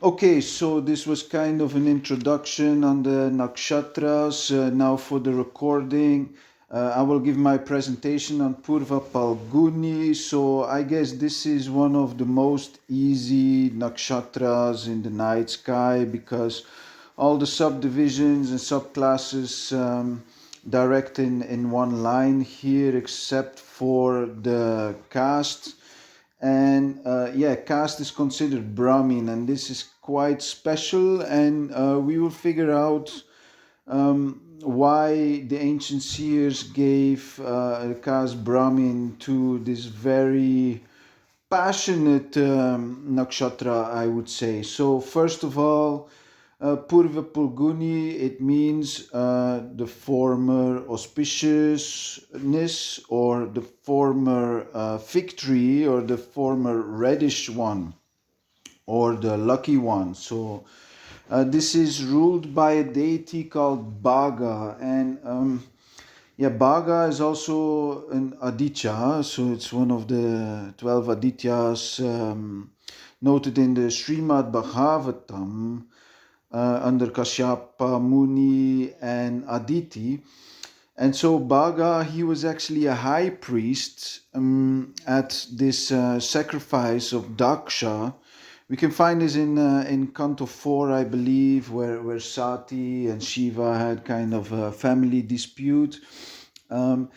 Okay, so this was kind of an introduction on the nakshatras. Now for the recording, I will give my presentation on Pūrvā Phālgunī. So I guess this is one of the most easy nakshatras in the night sky because all the subdivisions and subclasses direct in one line here except for the caste. And caste is considered Brahmin, and this is quite special. And we will figure out why the ancient seers gave caste Brahmin to this very passionate nakshatra, I would say. So, first of all, Pūrvā Phālgunī, it means the former auspiciousness or the former fig tree or the former reddish one or the lucky one. So this is ruled by a deity called Bhaga, and Bhaga is also an Ādityas, so it's one of the 12 Ādityas noted in the Srimad Bhagavatam. Under Kashyapa Muni and Aditi. And so Bhaga, he was actually a high priest at this sacrifice of Daksha. We can find this in Canto 4, I believe, where Sati and Shiva had kind of a family dispute. And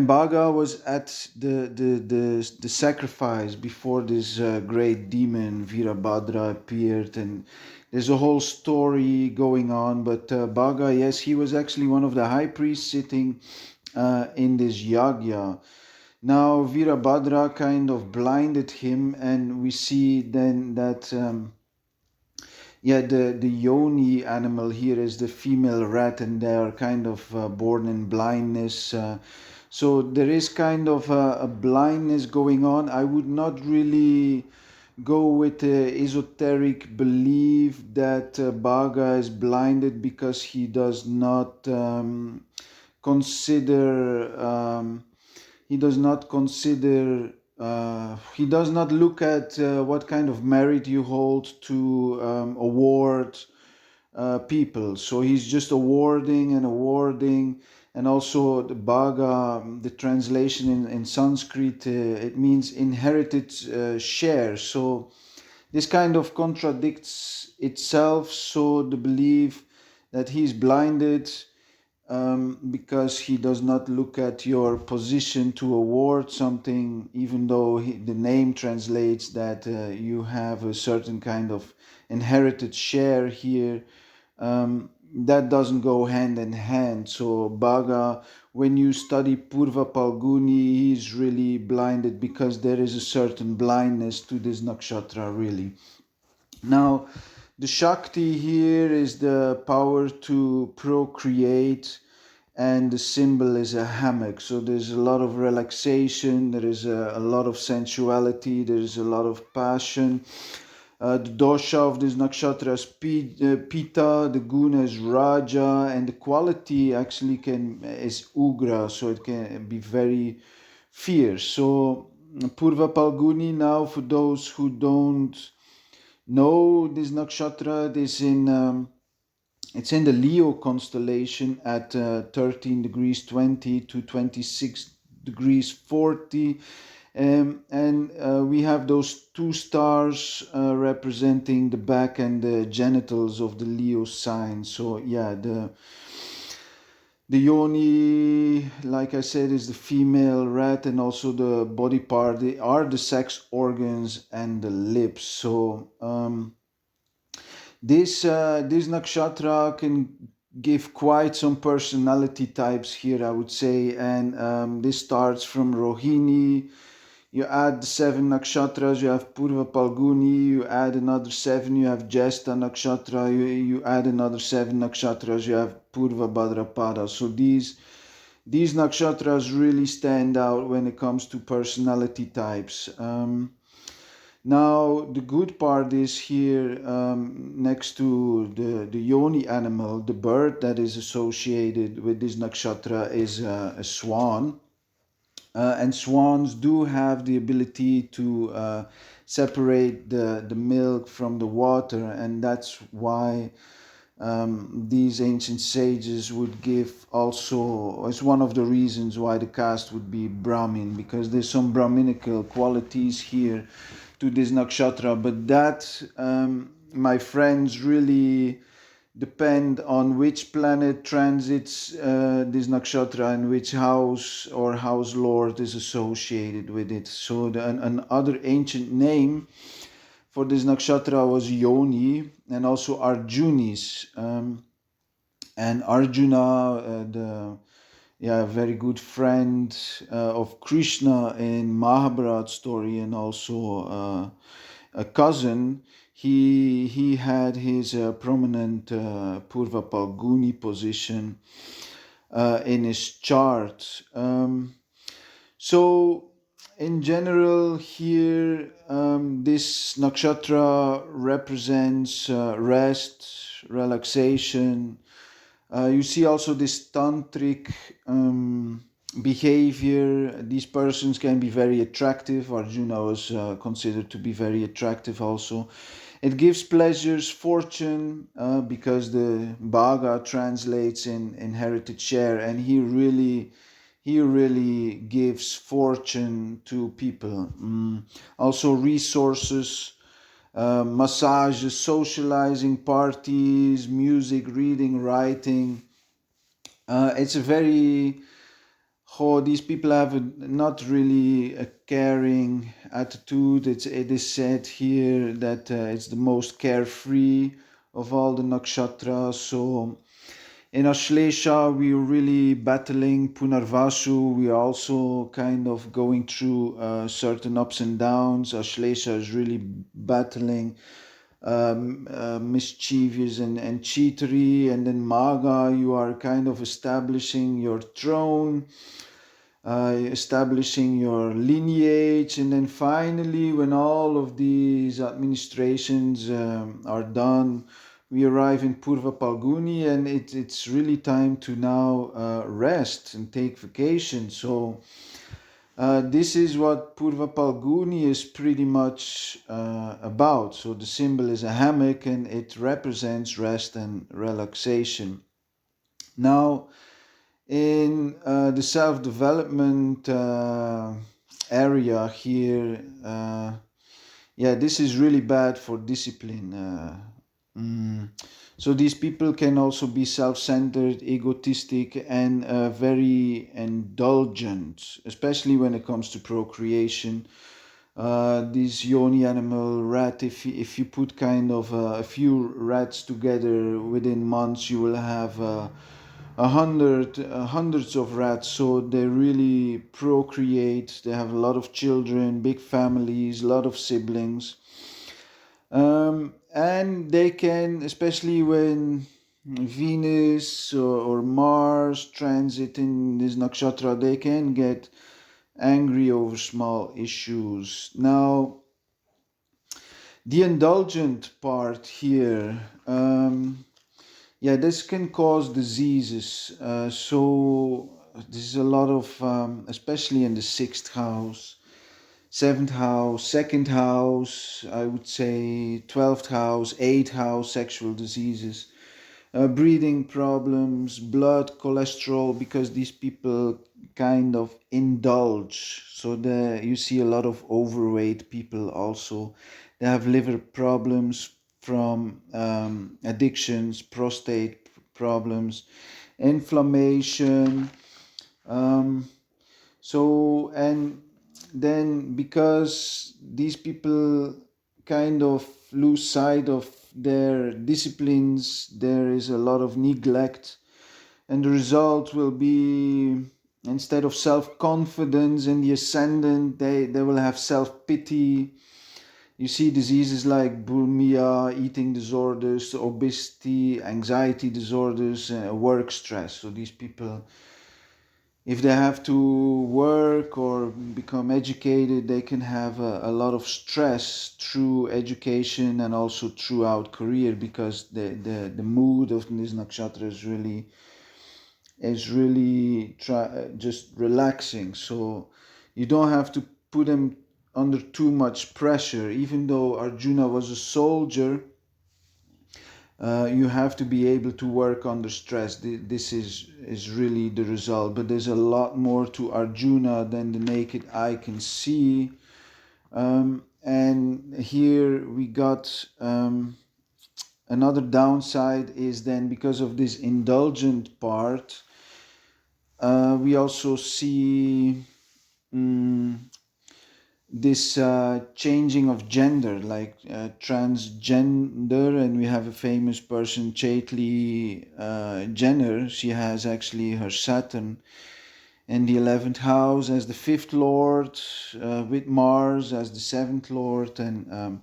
Bhaga was at the sacrifice before this great demon Virabhadra appeared, and there's a whole story going on. But Bhaga, yes, he was actually one of the high priests sitting in this yagya. Now Virabhadra kind of blinded him, and we see then that the yoni animal here is the female rat, and they are kind of born in blindness. So there is kind of a blindness going on. I would not really go with the esoteric belief that Bhaga is blinded because he does not consider he does not look at what kind of merit you hold to award people. So he's just awarding and awarding. And also the Bhaga, the translation in Sanskrit, it means inherited share. So this kind of contradicts itself. So the belief that he's blinded because he does not look at your position to award something, even though the name translates that you have a certain kind of inherited share here. That doesn't go hand in hand. So Bhaga, when you study Pūrvā Phālgunī, he is really blinded because there is a certain blindness to this nakshatra, really. Now, the Shakti here is the power to procreate, and the symbol is a hammock. So there's a lot of relaxation, there is a lot of sensuality, there is a lot of passion. The dosha of this nakshatra is Pitta, the guna is Raja, and the quality actually is Ugra, so it can be very fierce. So Pūrvā Phālgunī, now for those who don't know this nakshatra, it's in the Leo constellation at 13 degrees 20 to 26 degrees 40. We have those two stars representing the back and the genitals of the Leo sign. So the yoni, like I said, is the female rat, and also the body part, they are the sex organs and the lips. So this nakshatra can give quite some personality types here, I would say. And this starts from Rohini. You add the 7 nakshatras, you have Pūrvā Phālgunī, you add another 7, you have Jesta nakshatra, you add another 7 nakshatras, you have Pūrvā Bhadrapada. So these nakshatras really stand out when it comes to personality types. Now, the good part is here, next to the yoni animal, the bird that is associated with this nakshatra is a swan. And swans do have the ability to separate the milk from the water, and that's why these ancient sages would give also, it's one of the reasons why the caste would be Brahmin, because there's some Brahminical qualities here to this nakshatra, but that, my friends, really depend on which planet transits this nakshatra and which house or house lord is associated with it. So another ancient name for this nakshatra was Yoni and also Arjunis. And Arjuna, the very good friend of Krishna in Mahabharata story, and also a cousin, he had his prominent Pūrvā Phālgunī position in his chart. So in general here, this nakshatra represents rest, relaxation. You see also this tantric behavior. These persons can be very attractive. Arjuna was considered to be very attractive also. It gives pleasures, fortune, because the Bhaga translates in inherited share, and he really gives fortune to people. Also resources, massages, socializing, parties, music, reading, writing. It's a very, these people have not really a caring attitude. It is said here that it's the most carefree of all the nakshatras. So in Ashlesha, we're really battling Punarvasu. We are also kind of going through certain ups and downs. Ashlesha is really battling mischievous and cheatery. And then Maga, you are kind of establishing your throne, establishing your lineage. And then finally, when all of these administrations are done, we arrive in Pūrvā Phālgunī, and it's really time to now rest and take vacation. So this is what Pūrvā Phālgunī is pretty much about. So the symbol is a hammock, and it represents rest and relaxation. Now, in the self-development area here, this is really bad for discipline. So these people can also be self-centered, egotistic, and very indulgent, especially when it comes to procreation. This yoni animal rat, if you put kind of a few rats together within months, you will have hundreds of rats. So they really procreate. They have a lot of children, big families, a lot of siblings. And they can, especially when Venus or Mars transit in this nakshatra, they can get angry over small issues. Now, the indulgent part here, this can cause diseases. So this is a lot of, especially in the 6th house, 7th house, 2nd house, I would say 12th house, 8th house, sexual diseases, breathing problems, blood, cholesterol, because these people kind of indulge. So you see a lot of overweight people also. They have liver problems from addictions, prostate problems, inflammation. And then because these people kind of lose sight of their disciplines, there is a lot of neglect, and the result will be, instead of self-confidence in the ascendant, they will have self-pity. You see diseases like bulimia, eating disorders, obesity, anxiety disorders, work stress. So these people, if they have to work or become educated, they can have a lot of stress through education and also throughout career, because the mood of this nakshatra is really just relaxing. So you don't have to put them under too much pressure. Even though Arjuna was a soldier, you have to be able to work under stress. This is really the result. But there's a lot more to Arjuna than the naked eye can see. And here we got another downside is then because of this indulgent part, we also see this changing of gender, like transgender, and we have a famous person, Caitlyn Jenner. She has actually her Saturn in the 11th house as the 5th lord, with Mars as the 7th lord, and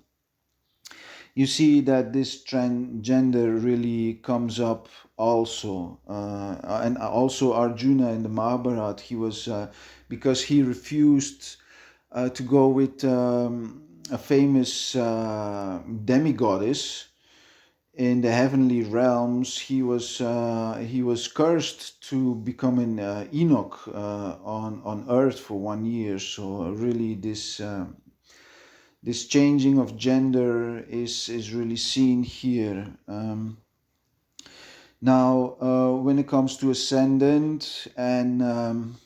you see that this transgender really comes up also, and also Arjuna in the Mahabharata. He was because he refused to go with a famous demigoddess in the heavenly realms. He was cursed to become an Enoch on earth for 1 year. So really, this changing of gender is really seen here. Now, when it comes to ascendant and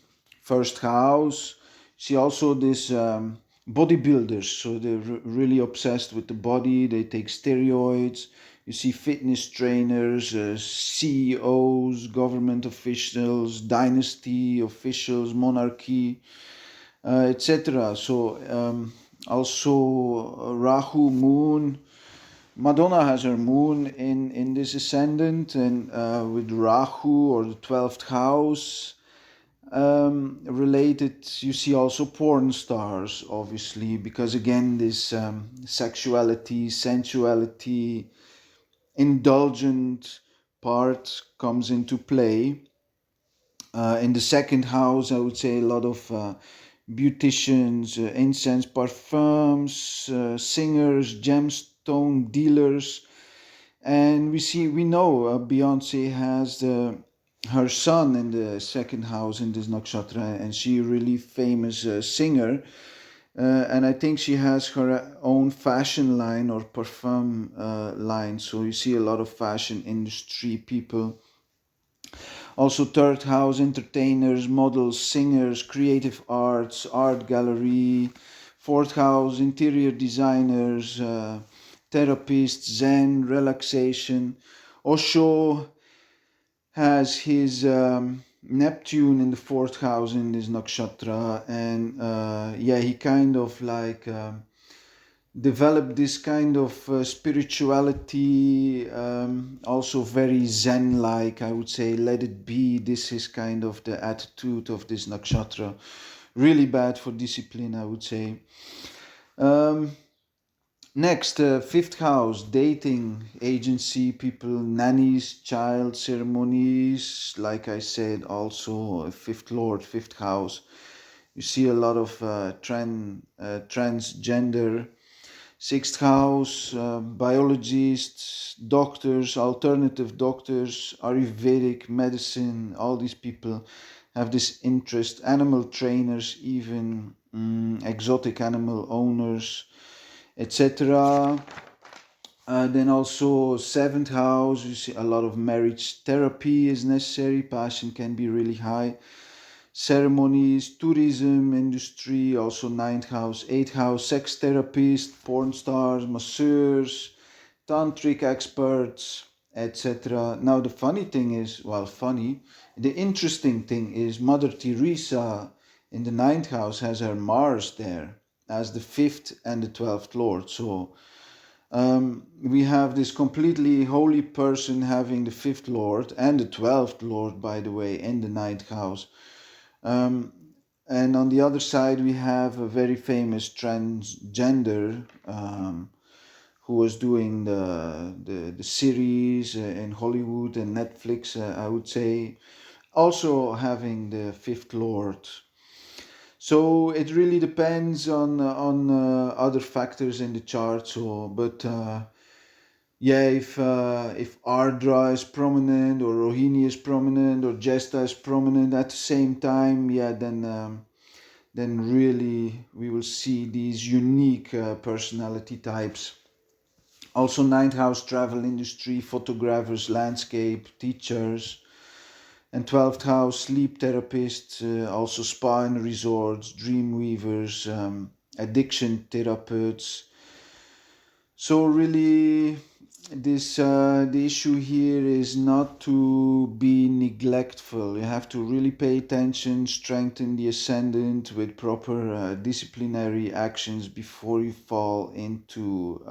first house, see also this bodybuilders. So they're really obsessed with the body. They take steroids. You see fitness trainers, CEOs, government officials, dynasty officials, monarchy, etc. So also Rahu, moon. Madonna has her moon in this ascendant, and with Rahu or the 12th house related, you see also porn stars, obviously, because again, this sexuality, sensuality, indulgent part comes into play. In the 2nd house, I would say a lot of beauticians, incense, parfums, singers, gemstone dealers, and we know Beyonce has her son in the 2nd house in this nakshatra, and she really famous singer, and I think she has her own fashion line or perfume line. So you see a lot of fashion industry people. Also 3rd house, entertainers, models, singers, creative arts, art gallery. 4th house, interior designers, therapists, Zen, relaxation. Osho has his Neptune in the 4th house in this nakshatra, and he kind of like developed this kind of spirituality, also very Zen-like, I would say. Let it be. This is kind of the attitude of this nakshatra. Really bad for discipline, I would say. Next, 5th house, dating, agency, people, nannies, child ceremonies. Like I said, also 5th lord, 5th house. You see a lot of transgender. 6th house, biologists, doctors, alternative doctors, Ayurvedic medicine. All these people have this interest. Animal trainers, even exotic animal owners, etc. Then also 7th house, you see a lot of marriage therapy is necessary. Passion can be really high. Ceremonies, tourism industry, also 9th house, 8th house, sex therapists, porn stars, masseurs, tantric experts, etc. Now the funny thing is, the interesting thing is Mother Teresa in the 9th house has her Mars there as the 5th and the 12th lord. So we have this completely holy person having the 5th lord and the 12th lord, by the way, in the 9th house. And on the other side, we have a very famous transgender who was doing the series in Hollywood and Netflix, I would say, also having the 5th lord. So it really depends on other factors in the chart. So, but if Ardra is prominent or Rohini is prominent or Jesta is prominent at the same time, then then really we will see these unique personality types. Also, ninth house, travel industry, photographers, landscape, teachers, and 12th house, sleep therapists, also spa and resorts, dream weavers, addiction therapeutes. So really, this the issue here is not to be neglectful. You have to really pay attention, strengthen the ascendant with proper disciplinary actions before you fall into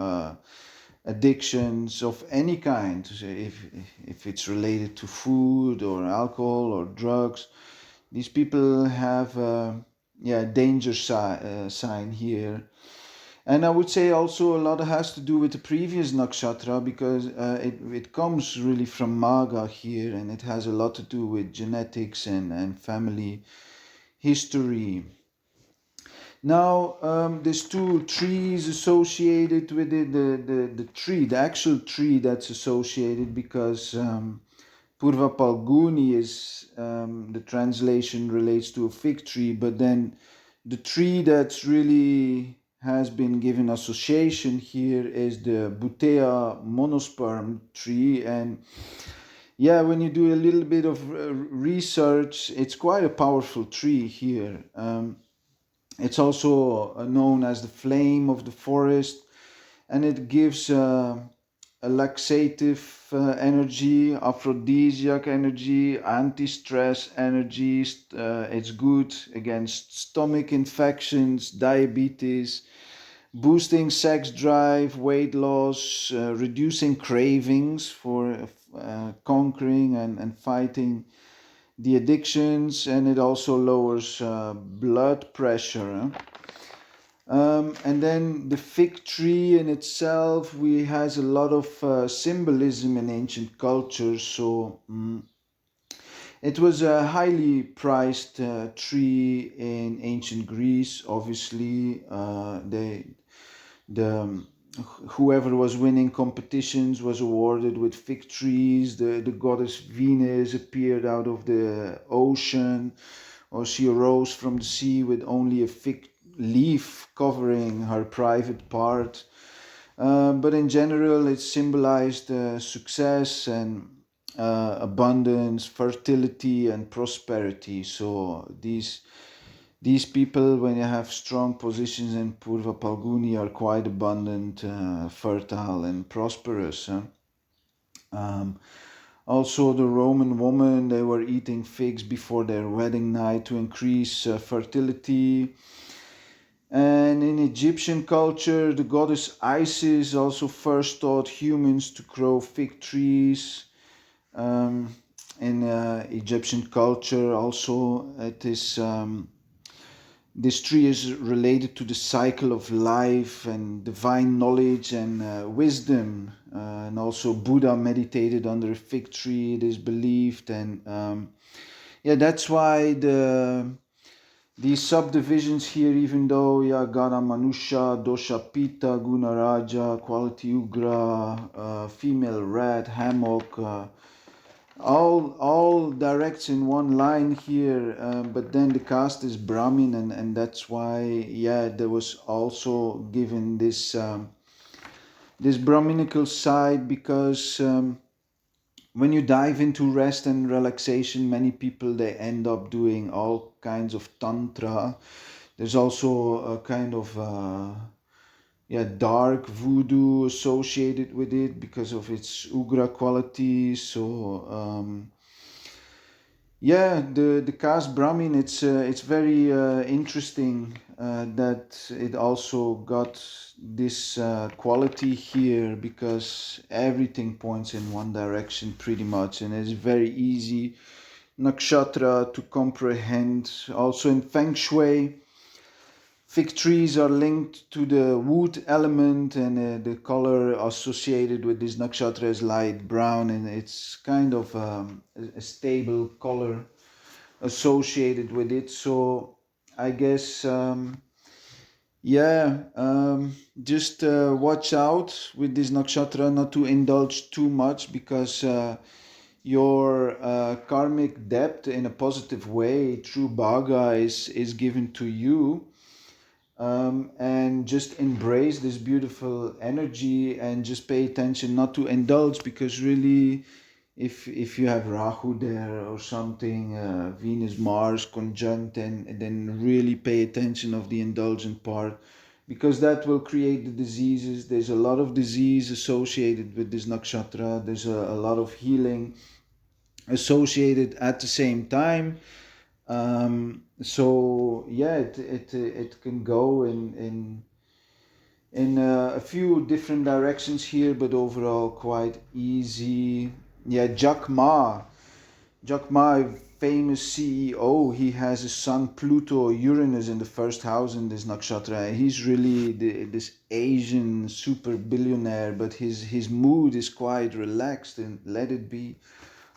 addictions of any kind. So if it's related to food or alcohol or drugs, these people have danger sign here. And I would say also a lot has to do with the previous nakshatra, because it comes really from Bhaga here, and it has a lot to do with genetics and family history. Now, there's two trees associated with it. The tree, the actual tree that's associated, because Pūrvā Phālgunī is the translation relates to a fig tree, but then the tree that's really has been given association here is the Butea monosperm tree. And yeah, when you do a little bit of research, it's quite a powerful tree here. It's also known as the flame of the forest, and it gives a laxative energy, aphrodisiac energy, anti-stress energy. It's good against stomach infections, diabetes, boosting sex drive, weight loss, reducing cravings for conquering and fighting the addictions, and it also lowers blood pressure. And then the fig tree in itself, has a lot of symbolism in ancient cultures. So it was a highly priced tree in ancient Greece. Obviously, the whoever was winning competitions was awarded with fig trees. The goddess Venus appeared out of the ocean, or she arose from the sea with only a fig leaf covering her private part. But in general, it symbolized success and abundance, fertility, and prosperity. So these people, when you have strong positions in Pūrvā Phālgunī, are quite abundant, fertile, and prosperous. Also, the Roman women, they were eating figs before their wedding night to increase fertility. And in Egyptian culture, the goddess Isis also first taught humans to grow fig trees. In Egyptian culture, also, it is this tree is related to the cycle of life and divine knowledge and wisdom. And also, Buddha meditated under a fig tree, it is believed. And that's why these subdivisions here, even though Gana Manusha, Dosha Pitta, Guna Raja, quality Ugra, female rat, hammock, all directs in one line here, but then the caste is Brahmin, and that's why there was also given this this Brahminical side, because when you dive into rest and relaxation, many people, they end up doing all kinds of tantra. There's also a kind of dark voodoo associated with it because of its ugra quality. So the caste Brahmin, it's very interesting that it also got this quality here, because everything points in one direction pretty much, and it's very easy nakshatra to comprehend. Also in Feng Shui, fig trees are linked to the wood element, and the color associated with this nakshatra is light brown, and it's kind of a stable color associated with it. So I guess just watch out with this nakshatra not to indulge too much, because your karmic debt in a positive way through Bhaga is given to you. And just embrace this beautiful energy and just pay attention not to indulge, because really if you have Rahu there or something, Venus Mars conjunct, and then really pay attention of the indulgent part, because that will create the diseases. There's a lot of disease associated with this nakshatra. There's a lot of healing associated at the same time. So yeah, it can go in a few different directions here, but overall quite easy. Yeah, Jack Ma, famous CEO, he has a son Pluto Uranus in the first house in this nakshatra. He's really this Asian super billionaire, but his mood is quite relaxed and let it be.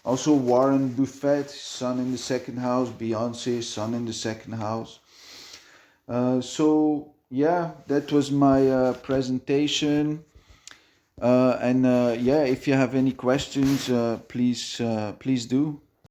Also Warren Buffett, sun in the second house. Beyonce, sun in the second house. So yeah, that was my presentation. And yeah, if you have any questions, please do.